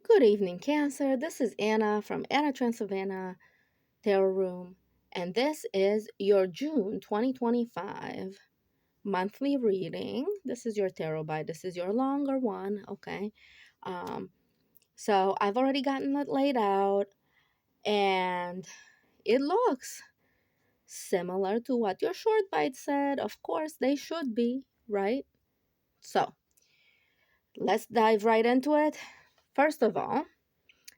Good evening, Cancer. This is Anna from Anna Transylvania Tarot Room, and this is your June 2025 monthly reading. This is your tarot bite. This is your longer one, okay? Um, so I've already gotten it laid out, and it looks similar to what your short bite said. Of course, they should be, right? So let's dive right into it. First of all,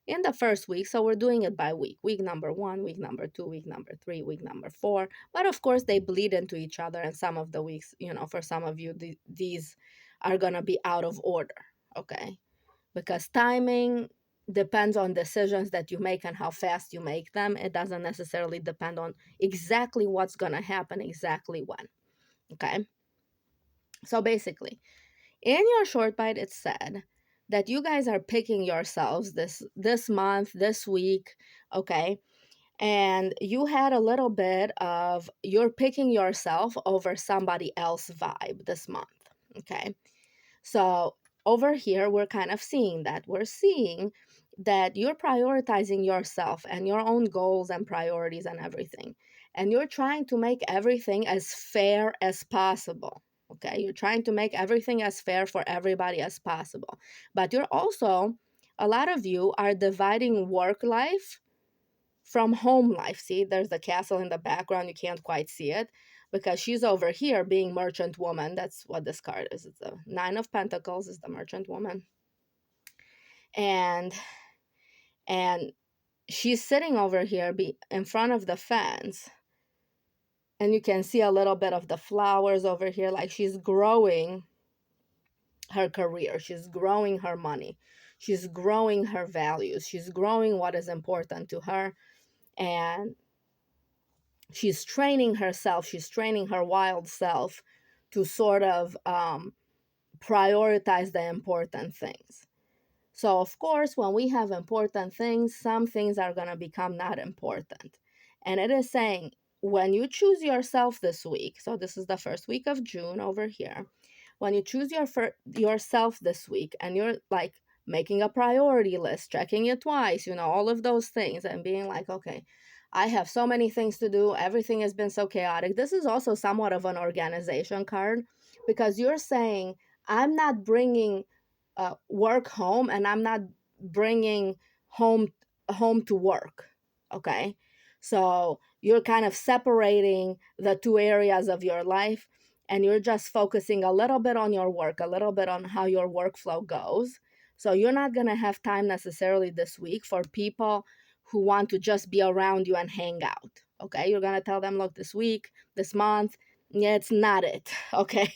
in the first week, so we're doing it by week number 1, week number 2, week number 3, week number 4, but of course they bleed into each other, and some of the weeks, for some of you, these are going to be out of order, okay, because timing depends on decisions that you make and how fast you make them. It doesn't necessarily depend on exactly what's going to happen exactly when, okay. So basically, in your short bite, it said that you guys are picking yourselves this month, this week, okay? And you had a little bit of you're picking yourself over somebody else vibe this month, okay? So over here, we're kind of seeing that. We're seeing that you're prioritizing yourself and your own goals and priorities and everything. And you're trying to make everything as fair as possible. Okay. You're trying to make everything as fair for everybody as possible. But you're also, a lot of you are dividing work life from home life. See, there's the castle in the background. You can't quite see it because she's over here being merchant woman. That's what this card is. It's the Nine of Pentacles is the merchant woman. And and she's sitting over here in front of the fence. And you can see a little bit of the flowers over here. Like she's growing her career. She's growing her money. She's growing her values. She's growing what is important to her. And she's training herself, she's training her wild self to sort of prioritize the important things. So, of course, when we have important things, some things are going to become not important. And it is saying when you choose yourself this week, so this is the first week of June over here, when you choose yourself this week and you're like making a priority list, checking it twice, all of those things, and being like, okay, I have so many things to do. Everything has been so chaotic. This is also somewhat of an organization card because you're saying, I'm not bringing work home and I'm not bringing home to work. Okay. So you're kind of separating the two areas of your life and you're just focusing a little bit on your work, a little bit on how your workflow goes. So you're not going to have time necessarily this week for people who want to just be around you and hang out. Okay. You're going to tell them, look, this week, this month, yeah, it's not it. Okay.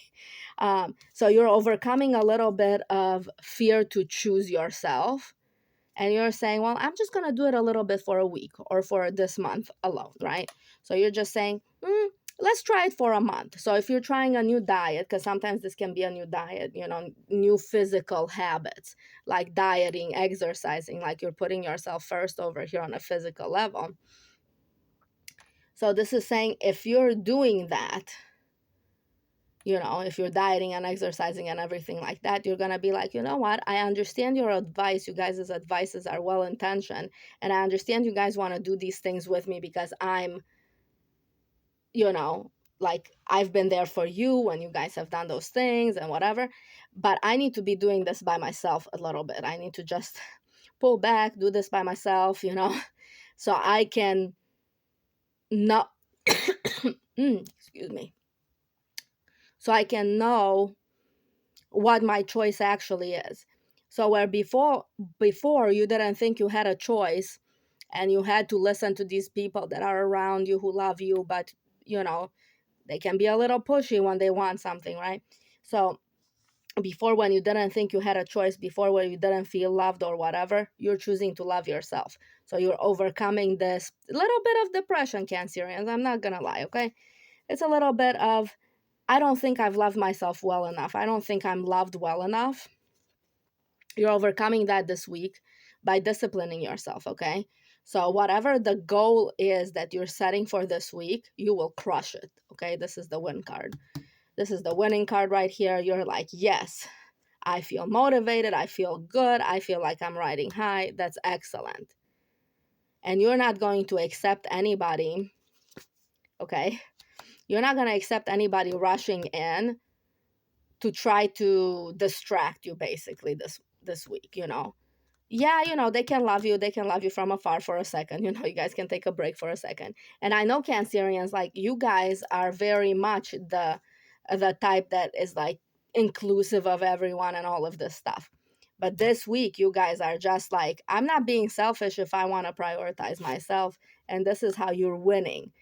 So you're overcoming a little bit of fear to choose yourself. And you're saying, well, I'm just going to do it a little bit for a week or for this month alone, right? So you're just saying, let's try it for a month. So if you're trying a new diet, because sometimes this can be a new diet, new physical habits like dieting, exercising, like you're putting yourself first over here on a physical level. So this is saying if you're doing that, if you're dieting and exercising and everything like that, you're going to be like, you know what? I understand your advice. You guys' advices are well intentioned. And I understand you guys want to do these things with me because I'm, like I've been there for you when you guys have done those things and whatever. But I need to be doing this by myself a little bit. I need to just pull back, do this by myself, so I can not, excuse me, so I can know what my choice actually is. So where before you didn't think you had a choice and you had to listen to these people that are around you who love you, but they can be a little pushy when they want something, right? So before, when you didn't think you had a choice, before when you didn't feel loved or whatever, you're choosing to love yourself. So you're overcoming this little bit of depression, Cancerians. I'm not gonna lie, okay? It's a little bit of, I don't think I've loved myself well enough. I don't think I'm loved well enough. You're overcoming that this week by disciplining yourself, okay? So whatever the goal is that you're setting for this week, you will crush it, okay? This is the win card. This is the winning card right here. You're like, yes, I feel motivated. I feel good. I feel like I'm riding high. That's excellent. And you're not going to accept anybody, okay? You're not going to accept anybody rushing in to try to distract you basically this week, you know. Yeah, you know, they can love you. They can love you from afar for a second. You know, you guys can take a break for a second. And I know Cancerians, like you guys are very much the type that is like inclusive of everyone and all of this stuff. But this week, you guys are just like, I'm not being selfish if I want to prioritize myself. And this is how you're winning.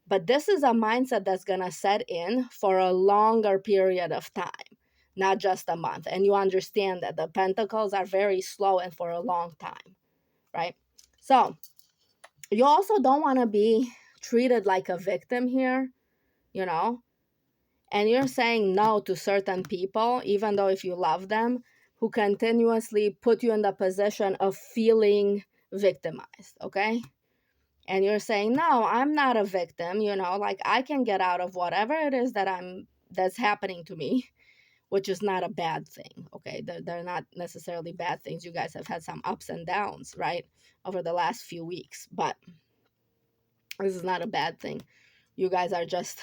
But this is a mindset that's going to set in for a longer period of time, not just a month. And you understand that the pentacles are very slow and for a long time, right? So you also don't want to be treated like a victim here, you know? And you're saying no to certain people, even though if you love them, who continuously put you in the position of feeling victimized, okay? And you're saying, no, I'm not a victim, you know, like I can get out of whatever it is that's happening to me, which is not a bad thing. Okay, they're not necessarily bad things. You guys have had some ups and downs, right, over the last few weeks, but this is not a bad thing. You guys are just,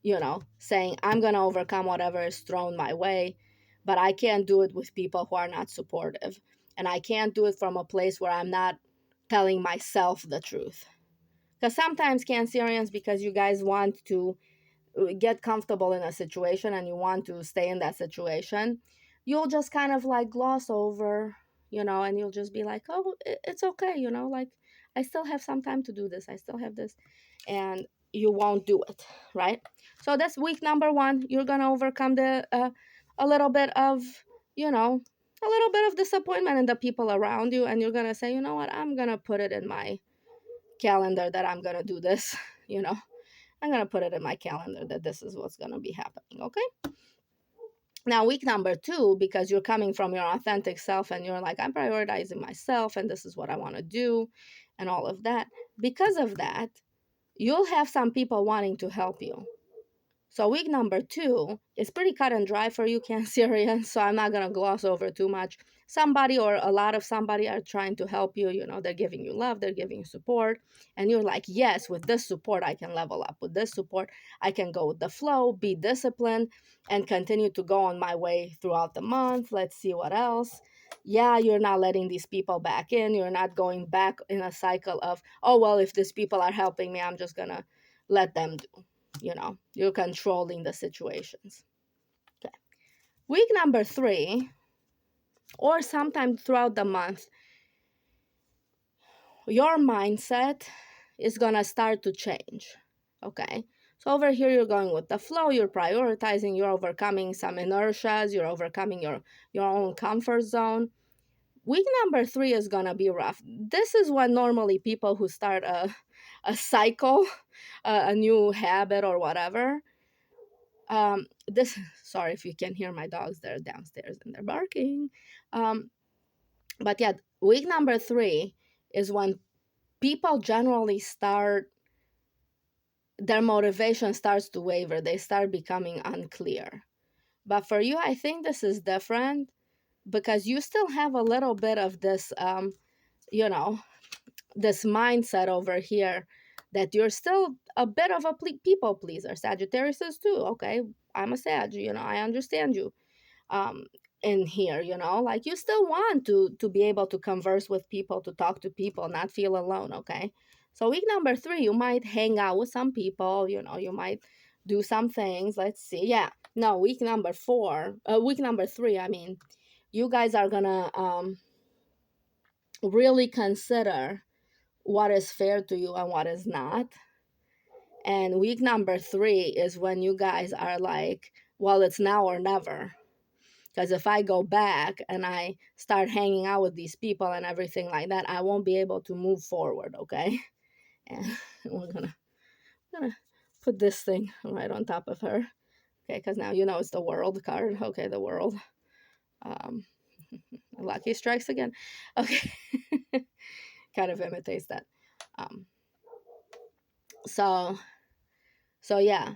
you know, saying, I'm going to overcome whatever is thrown my way, but I can't do it with people who are not supportive. And I can't do it from a place where I'm not telling myself the truth. Because sometimes Cancerians, because you guys want to get comfortable in a situation and you want to stay in that situation, you'll just kind of like gloss over, you know, and you'll just be like, oh, it's okay, you know, like I still have some time to do this. I still have this. And you won't do it, right? So that's week number one. You're going to overcome a little bit of, you know, a little bit of disappointment in the people around you. And you're going to say, you know what, I'm going to put it in my calendar that I'm going to do this, you know. I'm going to put it in my calendar that this is what's going to be happening, okay? Now, week number two, because you're coming from your authentic self and you're like, I'm prioritizing myself and this is what I want to do and all of that. Because of that, you'll have some people wanting to help you. So week number two is pretty cut and dry for you, Cancerians, so I'm not going to gloss over too much. Somebody or a lot of somebody are trying to help you. You know, they're giving you love, they're giving you support. And you're like, yes, with this support, I can level up. With this support, I can go with the flow, be disciplined, and continue to go on my way throughout the month. Let's see what else. Yeah, you're not letting these people back in. You're not going back in a cycle of, oh, well, if these people are helping me, I'm just going to let them do. You know, you're controlling the situations. Okay. Week number three, or sometime throughout the month, your mindset is going to start to change. Okay. So over here, you're going with the flow, you're prioritizing, you're overcoming some inertias, you're overcoming your own comfort zone. Week number three is going to be rough. This is when normally people who start a cycle, a new habit or whatever, this sorry if you can hear my dogs, they're downstairs and they're barking. But yeah, week number three is when people generally start, their motivation starts to waver, they start becoming unclear. But for you, I think this is different because you still have a little bit of this you know, this mindset over here that you're still a bit of a people pleaser. Sagittarius is too. Okay, I'm a Sag, you know, I understand you um in here, you know, like you still want to be able to converse with people, to talk to people, not feel alone. Okay, so week number three, you might hang out with some people, you know, you might do some things. Let's see. Yeah, no, week number four, week number three, I mean, you guys are gonna really consider what is fair to you and what is not. And week number three is when you guys are like, well, it's now or never. Because if I go back and I start hanging out with these people and everything like that, I won't be able to move forward, okay? And we're gonna put this thing right on top of her, okay? Because now you know it's the World card, okay? The World. Um, Lucky strikes again, okay? Kind of imitates that. Um, so yeah.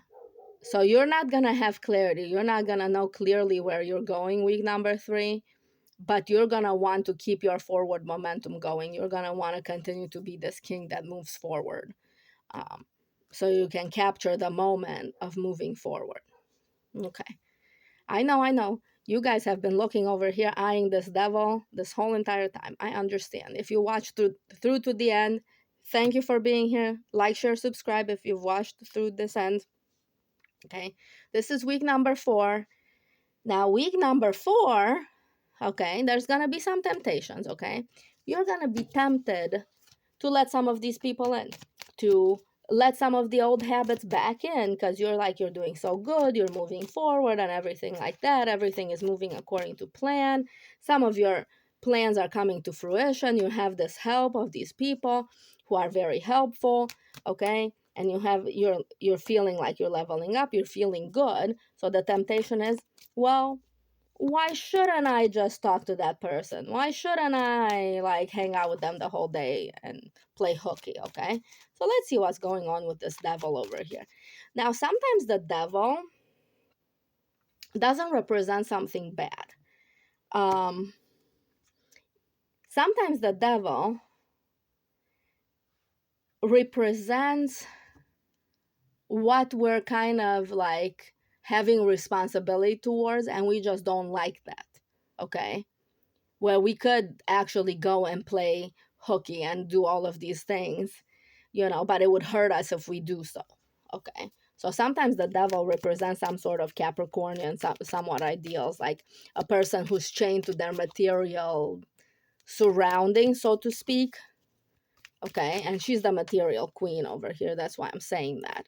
So you're not going to have clarity. You're not going to know clearly where you're going week number 3, but you're going to want to keep your forward momentum going. You're going to want to continue to be this king that moves forward. Um, so you can capture the moment of moving forward. Okay. I know. You guys have been looking over here, eyeing this devil this whole entire time. I understand. If you watched through to the end, thank you for being here. Like, share, subscribe if you've watched through this end. Okay. This is week number 4. Now, week number 4, okay, there's going to be some temptations, okay? You're going to be tempted to let some of these people in, to let some of the old habits back in, because you're doing so good, you're moving forward and everything like that. Everything is moving according to plan. Some of your plans are coming to fruition. You have this help of these people who are very helpful, okay? And you're feeling like you're leveling up, you're feeling good. So the temptation is, well, why shouldn't I just talk to that person? Why shouldn't I hang out with them the whole day and play hooky? Okay. So let's see what's going on with this devil over here. Now, sometimes the devil doesn't represent something bad. Sometimes the devil represents what we're kind of having responsibility towards, and we just don't like that. Okay. Where we could actually go and play hooky and do all of these things, but it would hurt us if we do so. Okay. So sometimes the devil represents some sort of Capricornian, somewhat ideals, like a person who's chained to their material surroundings, so to speak. Okay. And she's the material queen over here. That's why I'm saying that.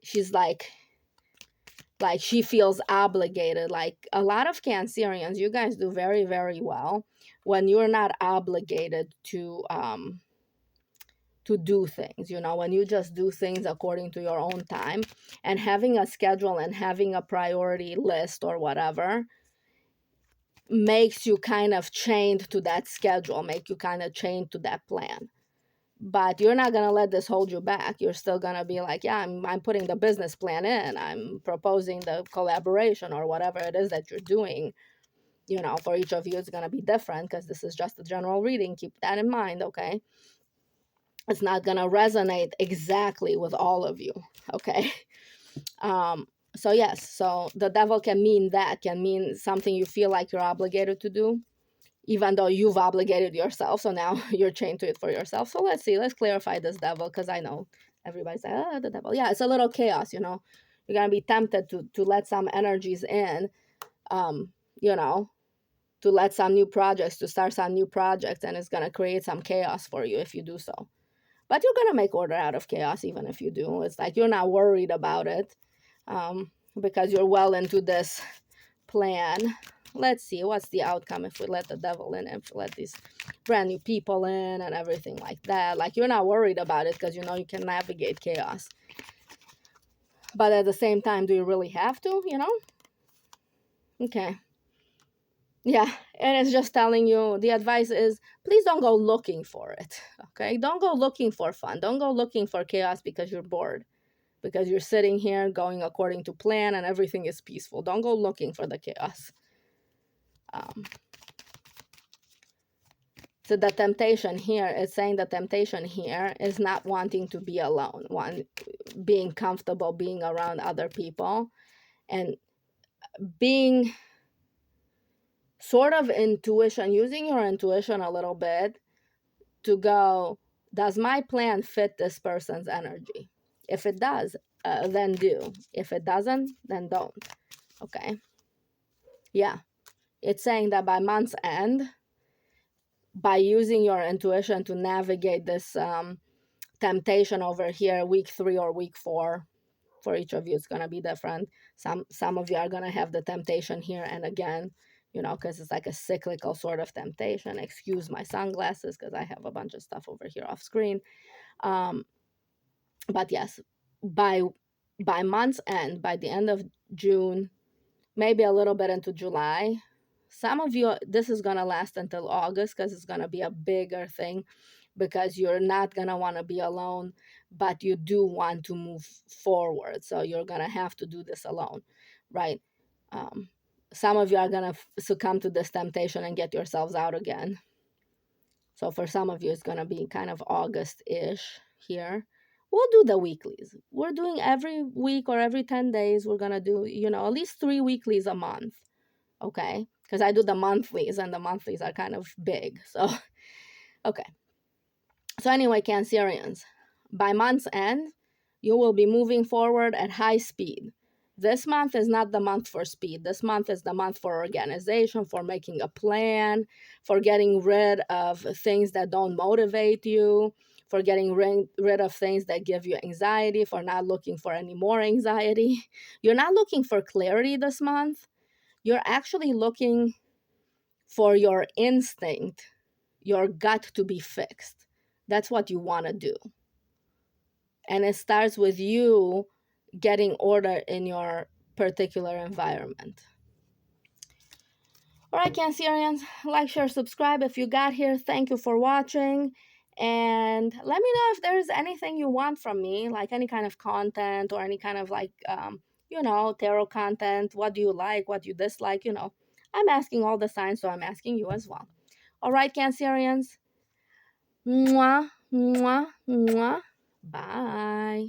She's like she feels obligated. Like a lot of Cancerians, you guys do very, very well when you're not obligated to do things, when you just do things according to your own time, and having a schedule and having a priority list or whatever makes you kind of chained to that schedule, make you kind of chained to that plan. But you're not going to let this hold you back. You're still going to be like, yeah, I'm putting the business plan in. I'm proposing the collaboration or whatever it is that you're doing. For each of you, it's going to be different because this is just a general reading. Keep that in mind, okay? It's not going to resonate exactly with all of you, okay? So yes, so the devil can mean something you feel like you're obligated to do, even though you've obligated yourself. So now you're chained to it for yourself. So let's clarify this devil, because I know everybody's like, oh, the devil. Yeah, it's a little chaos, You're going to be tempted to let some energies in, to let some new projects, to start some new projects, and it's going to create some chaos for you if you do so. But you're going to make order out of chaos even if you do. It's like you're not worried about it, because you're well into this plan. Let's see what's the outcome if we let the devil in, and if we let these brand new people in and everything like that. Like, you're not worried about it because you can navigate chaos. But at the same time, do you really have to? Okay. Yeah, and it's just telling you, the advice is, please don't go looking for it. Okay, don't go looking for fun. Don't go looking for chaos because you're bored, because you're sitting here going according to plan and everything is peaceful. Don't go looking for the chaos. So the temptation here is saying, the temptation here is not wanting to be alone, being comfortable being around other people, and being sort of using your intuition a little bit to go, does my plan fit this person's energy? If it does, then do. If it doesn't, then don't. Okay. Yeah. It's saying that by month's end, by using your intuition to navigate this temptation over here, week 3 or week 4, for each of you, it's going to be different. Some of you are going to have the temptation here and again, because it's like a cyclical sort of temptation. Excuse my sunglasses because I have a bunch of stuff over here off screen. But yes, by month's end, by the end of June, maybe a little bit into July, some of you, this is going to last until August because it's going to be a bigger thing. because you're not going to want to be alone, but you do want to move forward. So you're going to have to do this alone, right? Um, some of you are going to succumb to this temptation and get yourselves out again. So for some of you, it's going to be kind of August-ish here. We'll do the weeklies. We're doing every week or every 10 days. We're going to do, at least 3 weeklies a month. Okay. Because I do the monthlies, and the monthlies are kind of big. So, okay. So anyway, Cancerians, by month's end, you will be moving forward at high speed. This month is not the month for speed. This month is the month for organization, for making a plan, for getting rid of things that don't motivate you, for getting rid of things that give you anxiety, for not looking for any more anxiety. You're not looking for clarity this month. You're actually looking for your instinct, your gut to be fixed. That's what you want to do. And it starts with you getting order in your particular environment. All right, Cancerians, like, share, subscribe if you got here. Thank you for watching. And let me know if there's anything you want from me, like any kind of content or any kind of tarot content. What do you like? What do you dislike? I'm asking all the signs, so I'm asking you as well. All right, Cancerians. Mwah, mwah, mwah. Bye.